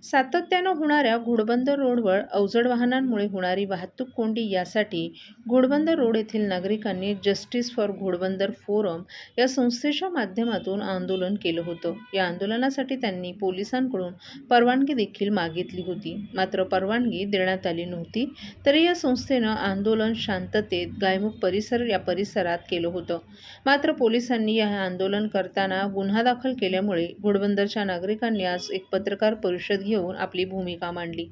सातत्यानं होणाऱ्या घोडबंदर रोडवर अवजड वाहनांमुळे होणारी वाहतूक कोंडी यासाठी घोडबंदर रोड येथील नागरिकांनी जस्टिस फॉर घोडबंदर फोरम या संस्थेच्या माध्यमातून आंदोलन केलं होतं. या आंदोलनासाठी त्यांनी पोलिसांकडून परवानगी देखील मागितली होती, मात्र परवानगी देण्यात आली नव्हती. तरी या संस्थेनं आंदोलन शांततेत गायमुख परिसरात केलं होतं. मात्र पोलिसांनी या आंदोलन करताना गुन्हा दाखल केल्यामुळे घोडबंदरच्या नागरिकांनी आज एक पत्रकार परिषद घेऊन आपली भूमिका मांडली.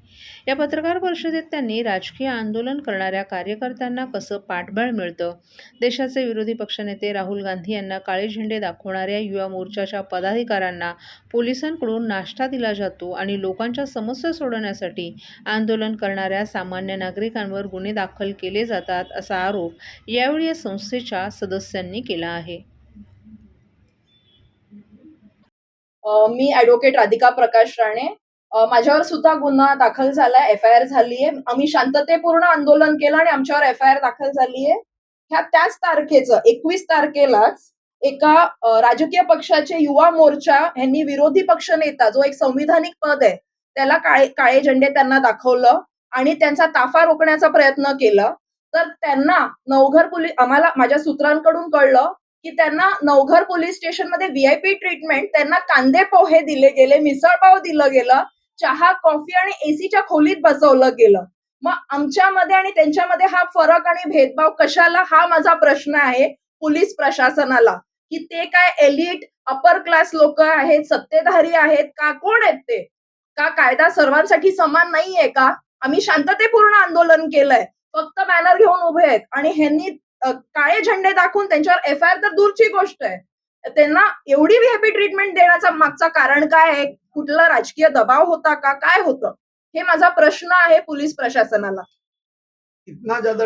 या पत्रकार परिषदेत त्यांनी राजकीय आंदोलन करणाऱ्या कार्यकर्त्यांना कसं पाठबळ मिळतं, देशाचे विरोधी पक्षनेते राहुल गांधी यांना काळे झेंडे दाखवणाऱ्या युवा मोर्चाच्या पदाधिकाऱ्यांना पोलिसांकडून नाश्ता दिला जातो आणि लोकांच्या समस्या सोडवण्यासाठी आंदोलन करणाऱ्या सामान्य नागरिकांवर गुन्हे दाखल केले जातात, असा आरोप यावेळी या संस्थेच्या सदस्यांनी केला आहे. मी ॲडव्होकेट राधिका प्रकाश राणे. माझ्यावर सुद्धा गुन्हा दाखल झालाय, FIR झालीये. आम्ही शांततेपूर्ण आंदोलन केलं आणि आमच्यावर FIR दाखल झालीये. ह्या त्याच तारखेचं 21 तारखेलाच एका राजकीय पक्षाचे युवा मोर्चा ह्यांनी विरोधी पक्ष नेता जो एक संविधानिक पद आहे त्याला काळे झेंडे त्यांना दाखवलं आणि त्यांचा ताफा रोखण्याचा प्रयत्न केला. तर त्यांना आम्हाला माझ्या सूत्रांकडून कळलं की त्यांना नवघर पोलीस स्टेशनमध्ये VIP ट्रीटमेंट, त्यांना कांदे पोहे दिले गेले, मिसळपाव दिलं गेलं, चहा कॉफी आणि एसीच्या खोलीत बसवलं गेलं. मग आमच्यामध्ये आणि त्यांच्यामध्ये हा फरक आणि भेदभाव कशाला, हा माझा प्रश्न आहे पोलीस प्रशासनाला, की ते काय एलिट अपर क्लास लोक आहेत, सत्तेधारी आहेत का, कोण आहेत ते? का कायदा सर्वांसाठी समान नाहीये का? आम्ही शांततेपूर्ण आंदोलन केलंय, फक्त बॅनर घेऊन उभे आहेत आणि ह्यांनी काळे झेंडे दाखवून त्यांच्यावर FIR तर दूरची गोष्ट आहे. त्यांना एवढी VIP ट्रीटमेंट देण्याचा मागचा कारण काय आहे? कुठला राजकीय दबाव होता का? काय होतं? हे माझा प्रश्न आहे पोलीस प्रशासनाला. इतना ज्यादा